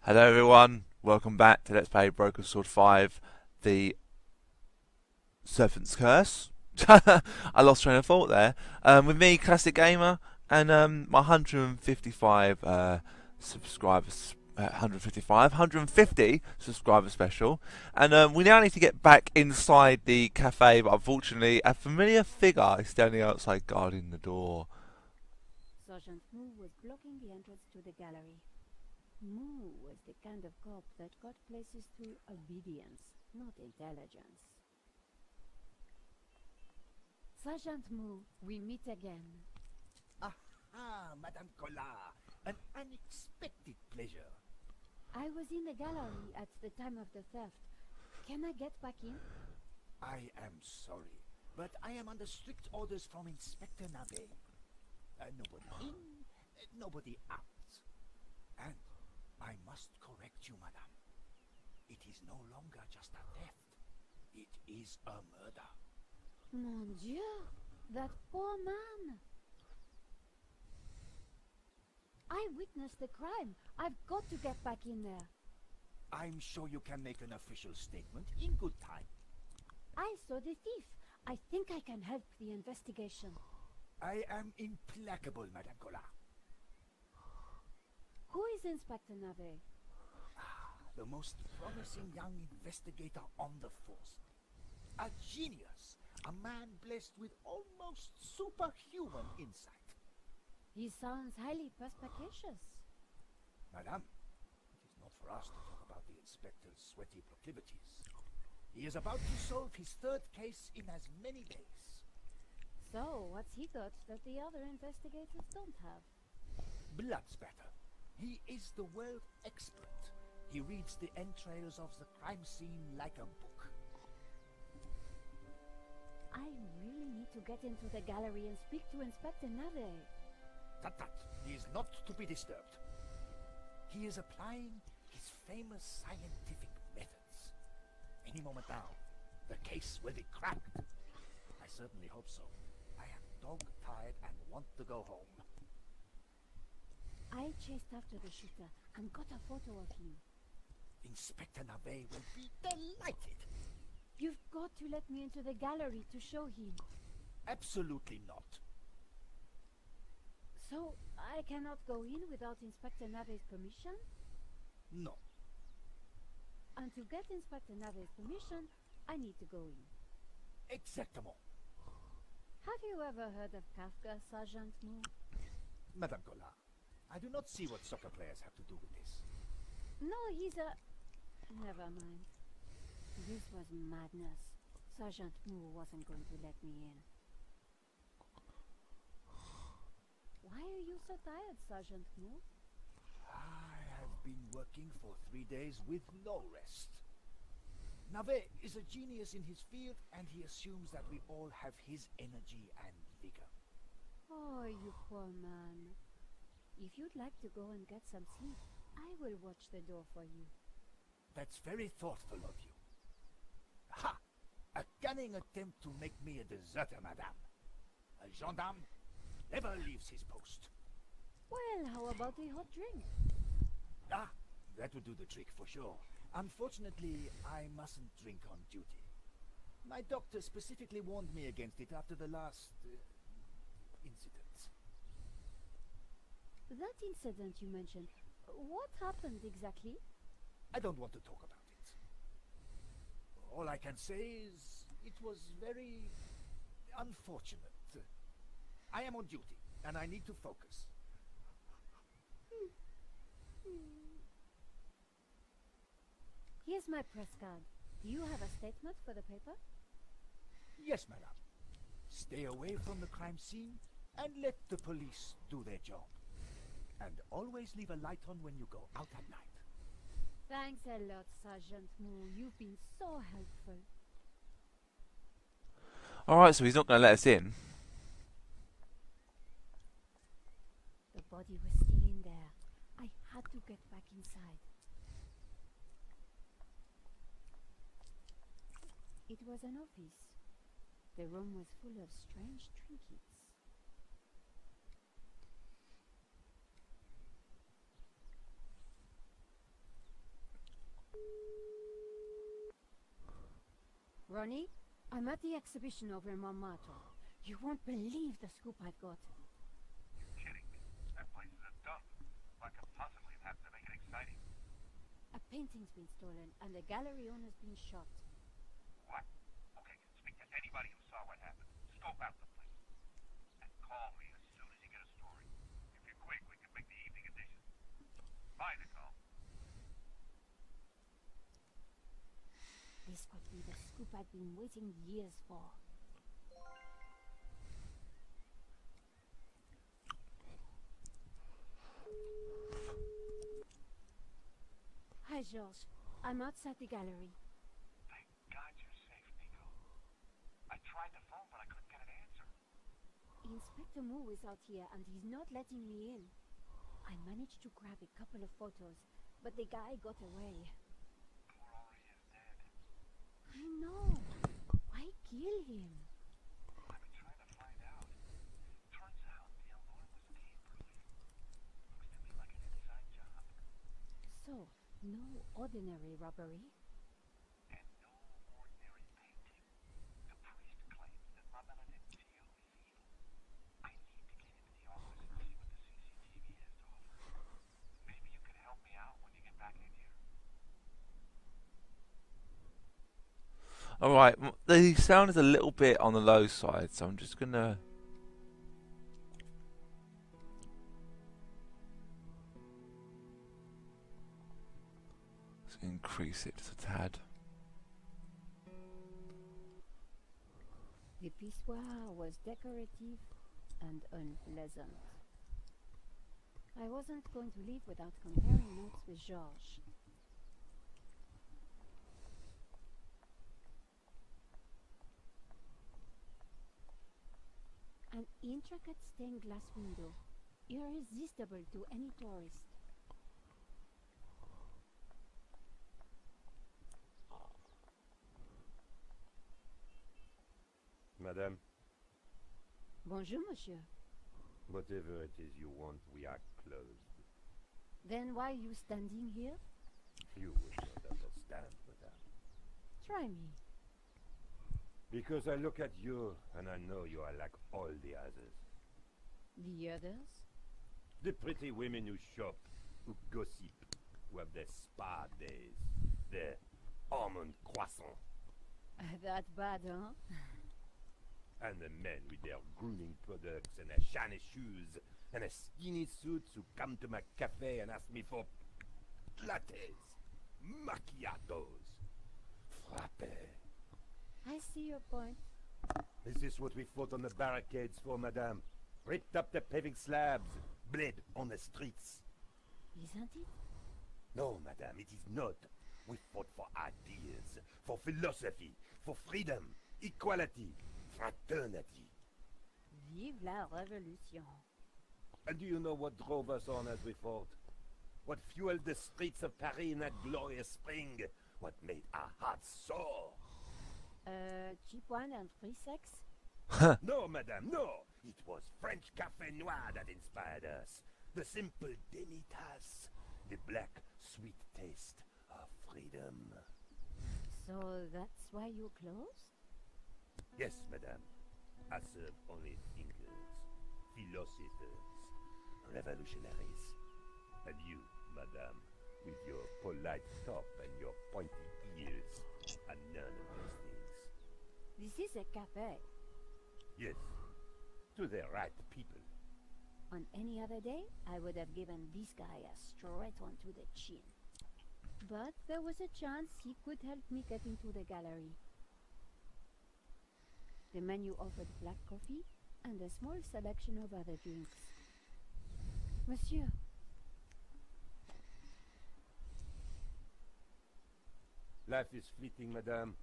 Hello everyone, welcome back to Let's Play Broken Sword 5, the Serpent's Curse. I lost train of thought there. With me, Classic Gamer, and my 155 subscribers, 150 subscriber special. And we now need to get back inside the cafe, but unfortunately a familiar figure is standing outside guarding the door. Sergeant Moo was blocking the entrance to the gallery. Moo was the kind of cop that got places through obedience, not intelligence. Sergeant Moo, we meet again. Aha, Madame Collard, an unexpected pleasure. I was in the gallery at the time of the theft. Can I get back in? I am sorry, but I am under strict orders from Inspector Navet. Nobody in, nobody out. And I must correct you, madame. It is no longer just a theft. It is a murder. Mon Dieu, that poor man. I witnessed the crime. I've got to get back in there. I'm sure you can make an official statement in good time. I saw the thief. I think I can help the investigation. I am implacable, Madame Collard. Who is Inspector Navet? The most promising young investigator on the force. A genius. A man blessed with almost superhuman insight. He sounds highly perspicacious. Madame, it is not for us to talk about the inspector's sweaty proclivities. He is about to solve his third case in as many days. So, what's he got that the other investigators don't have? Blood spatter. He is the world expert. He reads the entrails of the crime scene like a book. I really need to get into the gallery and speak to Inspector Navet. Tut. He is not to be disturbed. He is applying his famous scientific methods. Any moment now, the case will be cracked. I certainly hope so. I am dog-tired and want to go home. I chased after the shooter and got a photo of him. Inspector Navet will be delighted. You've got to let me into the gallery to show him. Absolutely not. So, I cannot go in without Inspector Navet's permission? No. And to get Inspector Navet's permission, I need to go in. Exactement. Have you ever heard of Kafka, Sergeant Moo? Madame Collard, I do not see what soccer players have to do with this. No, he's a... Never mind. This was madness. Sergeant Moo wasn't going to let me in. Why are you so tired, Sergeant Moo? I have been working for 3 days with no rest. Navet is a genius in his field, and he assumes that we all have his energy and vigor. Oh, you poor man. If you'd like to go and get some sleep, I will watch the door for you. That's very thoughtful of you. Ha! A cunning attempt to make me a deserter, madame. A gendarme never leaves his post. Well, how about a hot drink? Ah, that would do the trick for sure. Unfortunately, I mustn't drink on duty. My doctor specifically warned me against it after the last incident. That incident you mentioned, what happened exactly? I don't want to talk about it. All I can say is it was very unfortunate. I am on duty, and I need to focus. Here's my press card. Do you have a statement for the paper? Yes, madame. Stay away from the crime scene and let the police do their job. And always leave a light on when you go out at night. Thanks a lot, Sergeant Moo. You've been so helpful. Alright, so he's not going to let us in. The body was still in there. I had to get back inside. It was an office. The room was full of strange trinkets. Ronnie, I'm at the exhibition over in Montmartre. You won't believe the scoop I've got. You're kidding me. That place is a dump. What could possibly have happened to make it exciting? A painting's been stolen and the gallery owner's been shot. What? Okay, speak to anybody who saw what happened. Scope out the place. And call me as soon as you get a story. If you're quick, we can make the evening edition. Bye, Nicole. This could be the scoop I've been waiting years for. Hi, George. I'm outside the gallery. Thank God you're safe, Nico. I tried the phone, but I couldn't get an answer. Inspector Moore is out here and he's not letting me in. I managed to grab a couple of photos, but the guy got away. Poor Henri is dead. I know. Why kill him? I've been trying to find out. Turns out the alarm was tamper-proof. Looks to me like an inside job. So, no ordinary robbery. And no ordinary painting. The priest claims that Maledicció is evil. I need to get into the office and see what the CCTV has to offer. Maybe you can help me out when you get back in here. Alright, the sound is a little bit on the low side, so I'm just gonna... increase it just a tad. The pissoir was decorative and unpleasant. I wasn't going to leave without comparing notes with Georges. An intricate stained glass window, irresistible to any tourist. Madame, Bonjour, monsieur. whatever it is you want, we are closed. Then why are you standing here? You will not understand, madame. Try me. Because I look at you, and I know you are like all the others. The others? The pretty women who shop, who gossip, who have their spa days, their almond croissant, That bad, huh? and the men with their grooming products and their shiny shoes and their skinny suits who come to my cafe and ask me for lattes, macchiatos, frappe. I see your point. Is this what we fought on the barricades for, madame? Ripped up the paving slabs, bled on the streets. Isn't it? No, madame, it is not. We fought for ideas, for philosophy, for freedom, equality, fraternity. Vive la révolution. And do you know what drove us on as we fought? What fueled the streets of Paris in that glorious spring? What made our hearts soar? Cheap wine and free sex? No, madame, no! It was French Café Noir that inspired us. The simple demi-tasse. The black, sweet taste of freedom. So that's why you closed? Yes, madame. I serve only thinkers, philosophers, revolutionaries. And you, madame, with your polite top and your pointy ears, are none of those things. This is a cafe. Yes, to the right people. On any other day, I would have given this guy a straight one to the chin. But there was a chance he could help me get into the gallery. The menu offered black coffee and a small selection of other drinks. Monsieur. Life is fleeting, madame.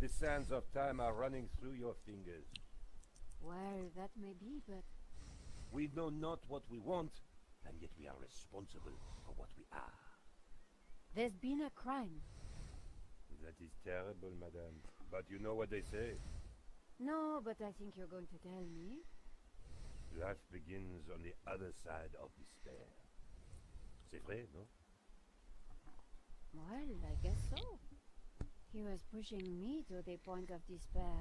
The sands of time are running through your fingers. Well, that may be, but We know not what we want, and yet we are responsible for what we are. there's been a crime. That is terrible, madame. But you know what they say. No, but I think you're going to tell me. Life begins on the other side of despair. C'est vrai, no? Well, I guess so. He was pushing me to the point of despair.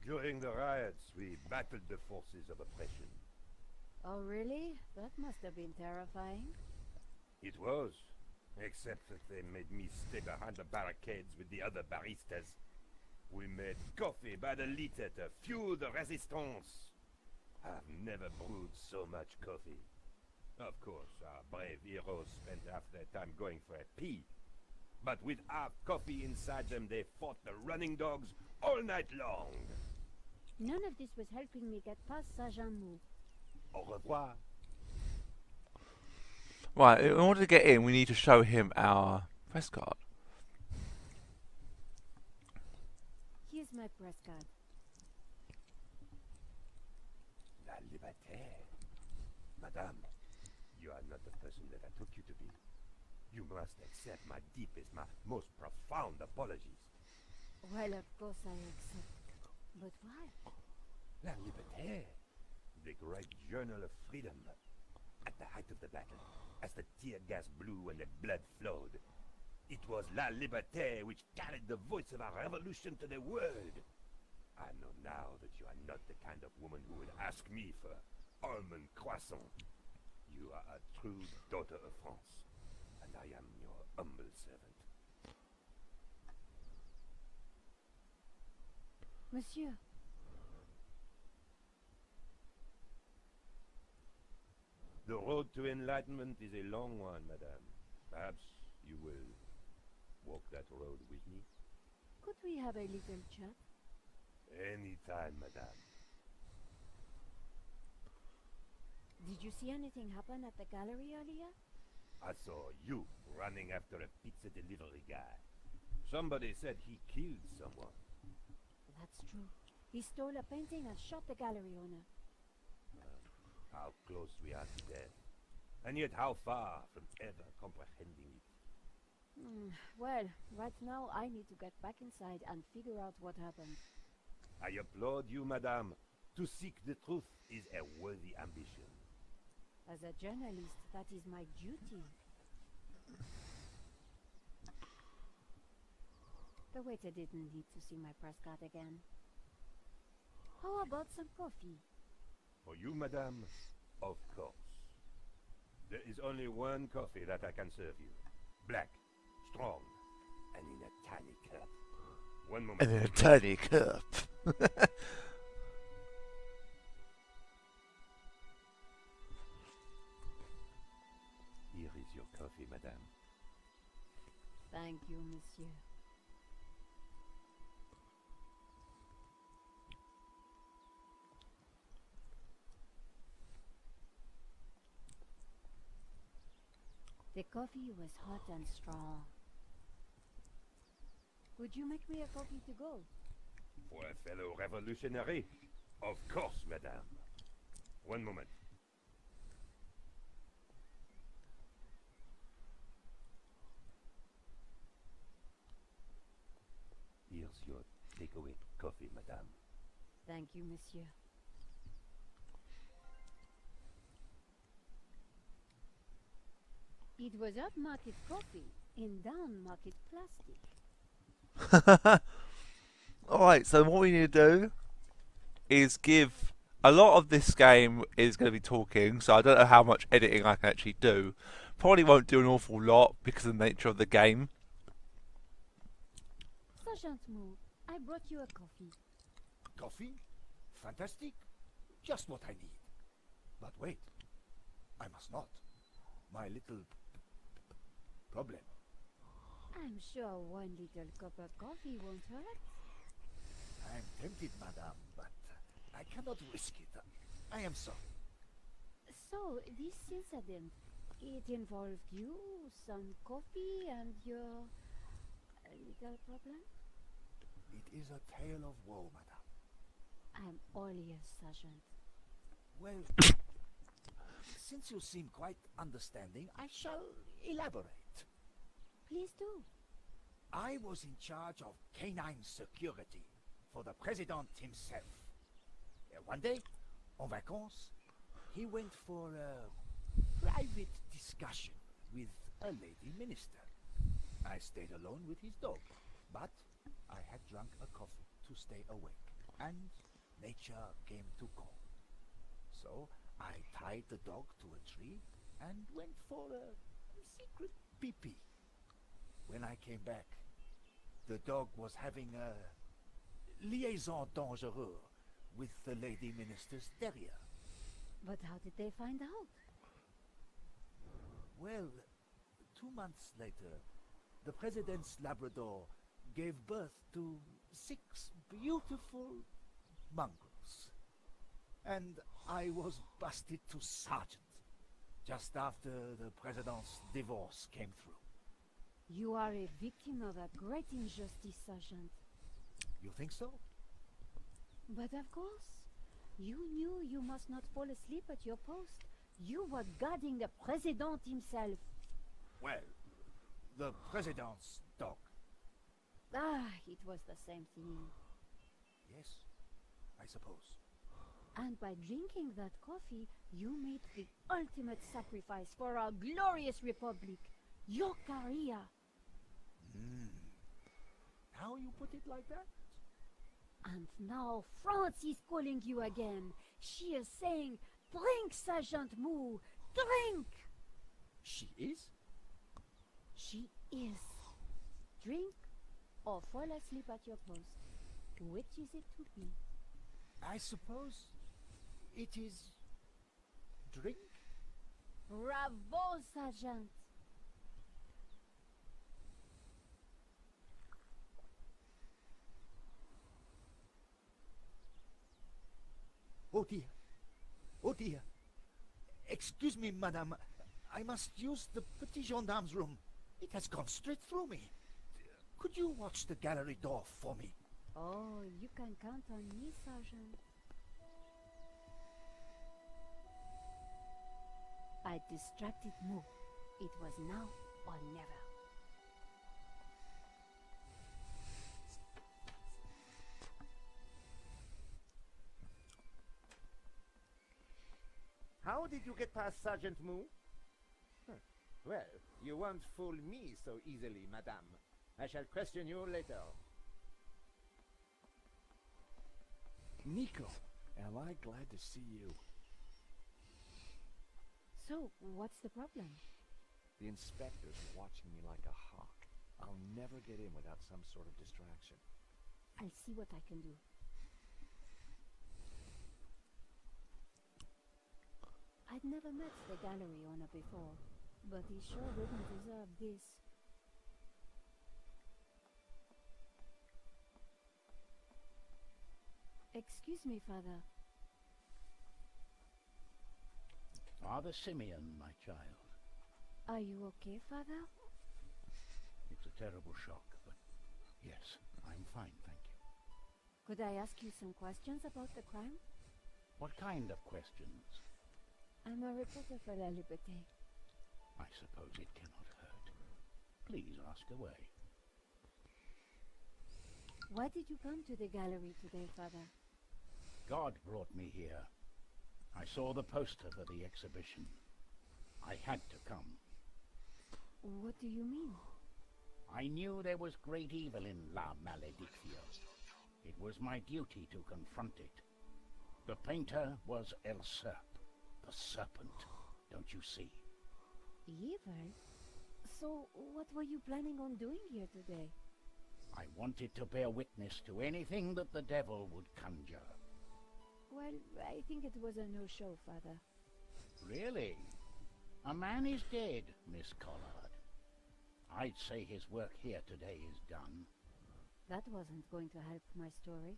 During the riots, we battled the forces of oppression. Oh, really? That must have been terrifying. It was, except that they made me stay behind the barricades with the other baristas. We made coffee by the liter to fuel the resistance. I've never brewed so much coffee. Of course, our brave heroes spent half their time going for a pee. But with half coffee inside them, they fought the running dogs all night long. None of this was helping me get past Sergent Mou. Au revoir. Right, in order to get in, we need to show him our press card. Here's my press card. La liberté. Madame, you are not the person that I took you to be. You must accept my deepest, my most profound apologies. Well, of course I accept. But why? La liberté. The great journal of freedom. At the height of the battle, as the tear gas blew and the blood flowed, it was La Liberté which carried the voice of our revolution to the world. I know now that you are not the kind of woman who would ask me for almond croissant. You are a true daughter of France, and I am your humble servant. Monsieur, The road to enlightenment is a long one, madame. Perhaps you will walk that road with me? could we have a little chat? Any time, madame. Did you see anything happen at the gallery earlier? I saw you running after a pizza delivery guy. Somebody said he killed someone. That's true. He stole a painting and shot the gallery owner. How close we are to death. And yet how far from ever comprehending it. Well, right now I need to get back inside and figure out what happened. I applaud you, madame. To seek the truth is a worthy ambition. As a journalist, that is my duty. The waiter didn't need to see my press card again. How about some coffee? For you, madame, of course. There is only one coffee that I can serve you. Black, strong, and in a tiny cup. One moment. And in a tiny cup. Here is your coffee, madame. Thank you, monsieur. The coffee was hot and strong. Would you make me a coffee to go? For a fellow revolutionary? Of course, madame. One moment. Here's your takeaway coffee, madame. Thank you, monsieur. It was upmarket coffee in downmarket plastic. Alright, so what we need to do is give... A lot of this game is going to be talking, so I don't know how much editing I can actually do. Probably won't do an awful lot because of the nature of the game. Sergeant Mou, I brought you a coffee. Coffee? Fantastic. Just what I need. But wait. I must not. My little problem. I'm sure one little cup of coffee won't hurt. I'm tempted, madame, but I cannot risk it. I am sorry. So, this incident, it involved you, some coffee, and your little problem? It is a tale of woe, madame. I'm all ears, Sergeant. Well, since you seem quite understanding, I shall elaborate. Please do. I was in charge of canine security for the president himself. One day, en vacances, he went for a private discussion with a lady minister. I stayed alone with his dog. But I had drunk a coffee to stay awake, and nature came to call. So I tied the dog to a tree and went for a secret pee-pee. When I came back, the dog was having a liaison dangereuse with the lady minister's terrier. But how did they find out? Well, 2 months later, the president's Labrador gave birth to 6 beautiful mongrels. And I was busted to sergeant just after the president's divorce came through. You are a victim of a great injustice, Sergeant. You think so? But of course, you knew you must not fall asleep at your post. You were guarding the president himself. Well, the president's dog. Ah, it was the same thing. Yes, I suppose. And by drinking that coffee, you made the ultimate sacrifice for our glorious republic, your career. Now you put it like that? And now France is calling you again. She is saying, drink, Sergeant Moo, drink! She is? She is. Drink or fall asleep at your post. Which is it to be? I suppose it is drink? Bravo, Sergeant! Oh dear. Oh dear. Excuse me, madame. I must use the petit gendarme's room. It has gone straight through me. Could you watch the gallery door for me? Oh, you can count on me, Sergeant. I distracted Moo. It was now or never. How did you get past Sergeant Moo? Well, you won't fool me so easily, madame. I shall question you later. Nico, am I glad to see you. So, what's the problem? The inspector's watching me like a hawk. I'll never get in without some sort of distraction. I'll see what I can do. I'd never met the gallery owner before, but he sure didn't deserve this. Excuse me, Father. Father Simeon, my child. Are you okay, Father? It's a terrible shock, but yes, I'm fine, thank you. Could I ask you some questions about the crime? What kind of questions? I'm a reporter for La Liberté. I suppose it cannot hurt. Please ask away. Why did you come to the gallery today, Father? God brought me here. I saw the poster for the exhibition. I had to come. What do you mean? I knew there was great evil in La Maledicció. It was my duty to confront it. The painter was El the Serpent, don't you see? Evil? So, what were you planning on doing here today? I wanted to bear witness to anything that the devil would conjure. Well, I think it was a no-show, Father. Really? A man is dead, Miss Collard. I'd say his work here today is done. That wasn't going to help my story.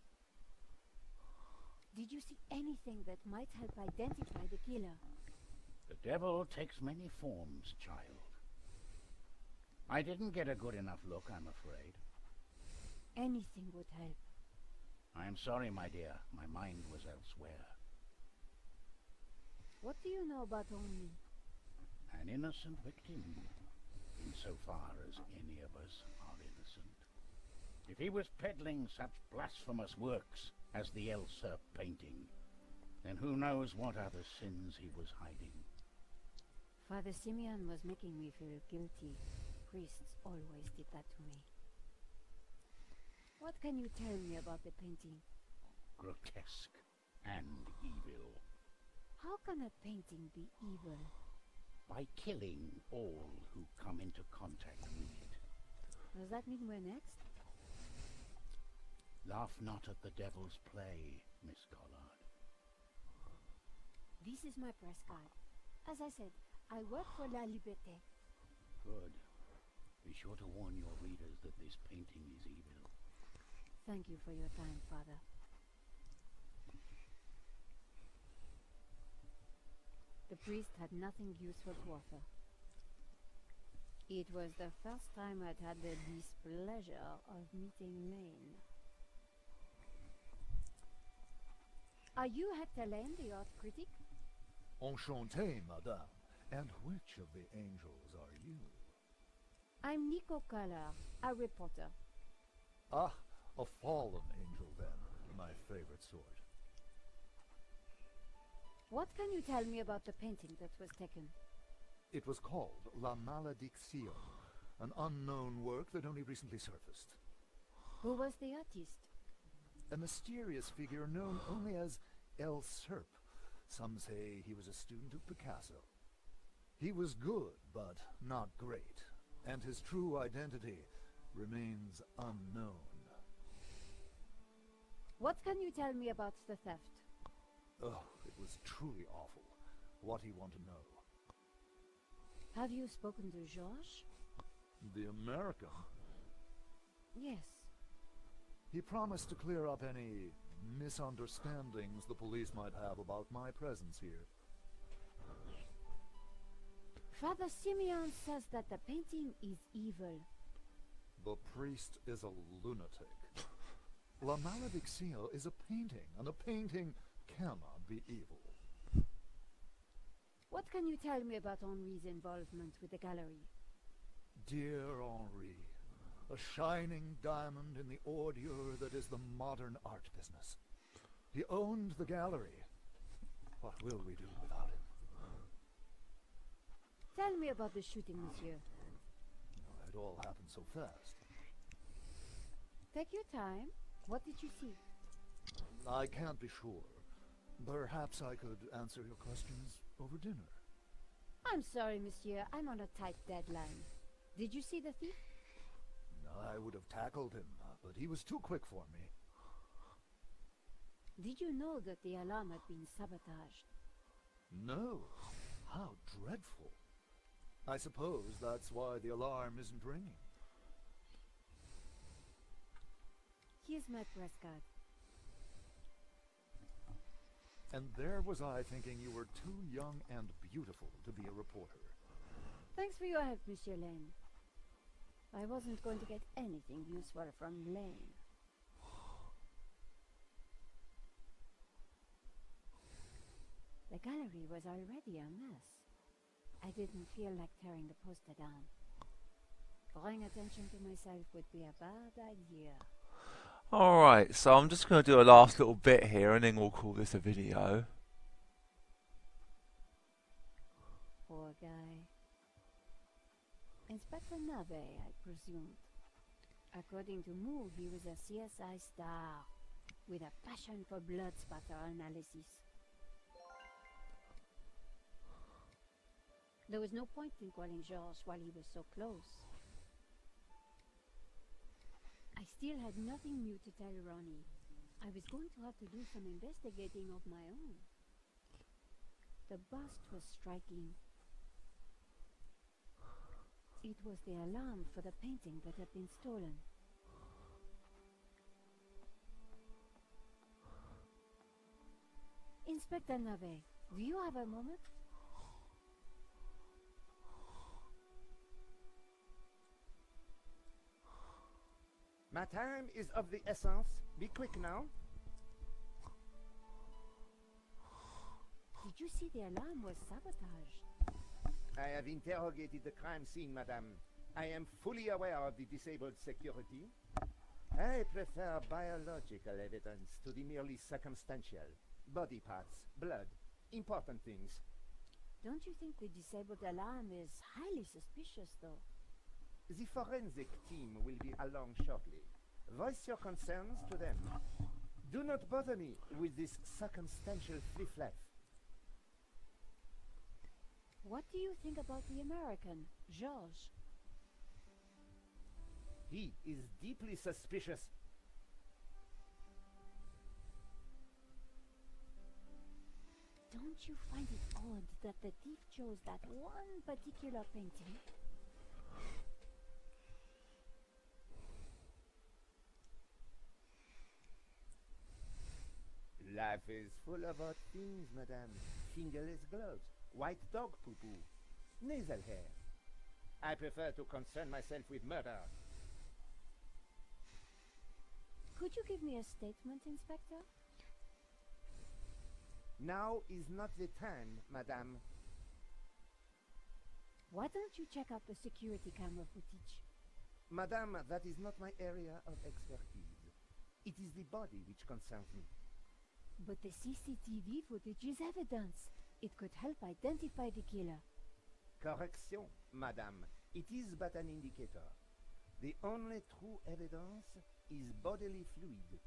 Did you see anything that might help identify the killer? The devil takes many forms, child. I didn't get a good enough look, I'm afraid. Anything would help. I am sorry, my dear. My mind was elsewhere. What do you know about Henri? An innocent victim, insofar as any of us are innocent. If he was peddling such blasphemous works as the El Serp painting, then who knows what other sins he was hiding. Father Simeon was making me feel guilty. Priests always did that to me. What can you tell me about the painting? Grotesque and evil. How can a painting be evil? By killing all who come into contact with it. Does that mean we're next? Laugh not at the devil's play, Miss Collard. This is my press card. As I said, I work for La Liberté. Good. Be sure to warn your readers that this painting is evil. Thank you for your time, Father. The priest had nothing useful to offer. It was the first time I'd had the displeasure of meeting Lane. Are you Hector Lane, the art critic? Enchanté, madame. And which of the angels are you? I'm Nico Color, a reporter. Ah, a fallen angel then. My favorite sort. What can you tell me about the painting that was taken? It was called La Maledicció, an unknown work that only recently surfaced. Who was the artist? A mysterious figure known only as El Serp. Some say he was a student of Picasso. He was good, but not great, and his true identity remains unknown. What can you tell me about the theft? Oh, it was truly awful. What do you want to know? Have you spoken to George? The American? Yes. He promised to clear up any misunderstandings the police might have about my presence here. Father Simeon says that the painting is evil. The priest is a lunatic. La Maledicció is a painting, and a painting cannot be evil. What can you tell me about Henri's involvement with the gallery? Dear Henri, a shining diamond in the ordure that is the modern art business. He owned the gallery. What will we do without him? Tell me about the shooting, monsieur. It all happened so fast. Take your time. What did you see? I can't be sure. Perhaps I could answer your questions over dinner. I'm sorry, monsieur. I'm on a tight deadline. Did you see the thief? I would have tackled him, but he was too quick for me. Did you know that the alarm had been sabotaged? No. How dreadful. I suppose that's why the alarm isn't ringing. Here's my press card. And there was I thinking you were too young and beautiful to be a reporter. Thanks for your help, Monsieur Lane. I wasn't going to get anything useful from Lane. The gallery was already a mess. I didn't feel like tearing the poster down. Drawing attention to myself would be a bad idea. Alright, so I'm just going to do a last little bit here and then we'll call this a video. Poor guy. Inspector Nave, I presumed. According to Moo, he was a CSI star with a passion for blood spatter analysis. There was no point in calling Georges while he was so close. I still had nothing new to tell Ronnie. I was going to have to do some investigating of my own. The bust was striking. It was the alarm for the painting that had been stolen. Inspector Nave, do you have a moment? My time is of the essence. Be quick now. Did you see the alarm was sabotaged? I have interrogated the crime scene, madame. I am fully aware of the disabled security. I prefer biological evidence to the merely circumstantial. Body parts, blood, important things. Don't you think the disabled alarm is highly suspicious, though? The forensic team will be along shortly. Voice your concerns to them. Do not bother me with this circumstantial fliff-flaff. What do you think about the American, George? He is deeply suspicious. Don't you find it odd that the thief chose that one particular painting? Life is full of odd things, madame. Fingerless gloves, white dog poo-poo, nasal hair. I prefer to concern myself with murder. Could you give me a statement, Inspector? Now is not the time, madame. Why don't you check out the security camera footage? Madame, that is not my area of expertise. It is the body which concerns me. But the CCTV footage is evidence. It could help identify the killer. Correction, madame. It is but an indicator. The only true evidence is bodily fluid.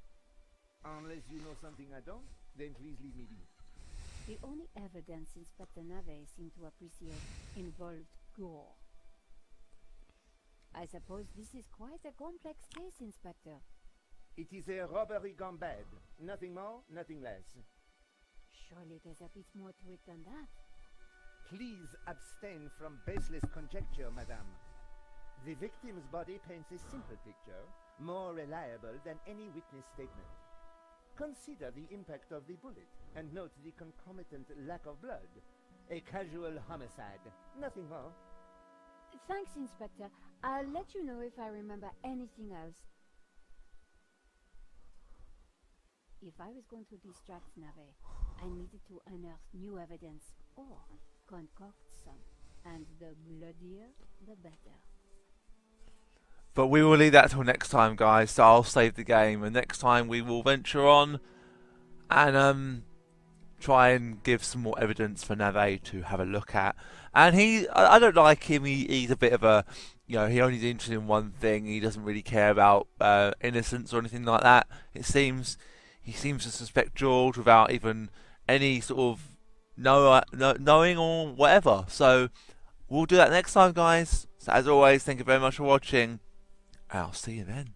Unless you know something I don't, then please leave me be. The only evidence Inspector Nave seemed to appreciate involved gore. I suppose this is quite a complex case, Inspector. It is a robbery gone bad. Nothing more, nothing less. Surely there's a bit more to it than that. Please abstain from baseless conjecture, madame. The victim's body paints a simple picture, more reliable than any witness statement. Consider the impact of the bullet, and note the concomitant lack of blood. A casual homicide, nothing more. Thanks, Inspector. I'll let you know if I remember anything else. If I was going to distract Nave, I needed to unearth new evidence, or concoct some. And the bloodier, the better. But we will leave that till next time, guys. So I'll save the game, and next time we will venture on and try and give some more evidence for Nave to have a look at. And I don't like him. He's a bit of a, he only's interested in one thing. He doesn't really care about innocence or anything like that. It seems he seems to suspect George without even any sort of knowing or whatever. So we'll do that next time, guys. So as always, thank you very much for watching. I'll see you then.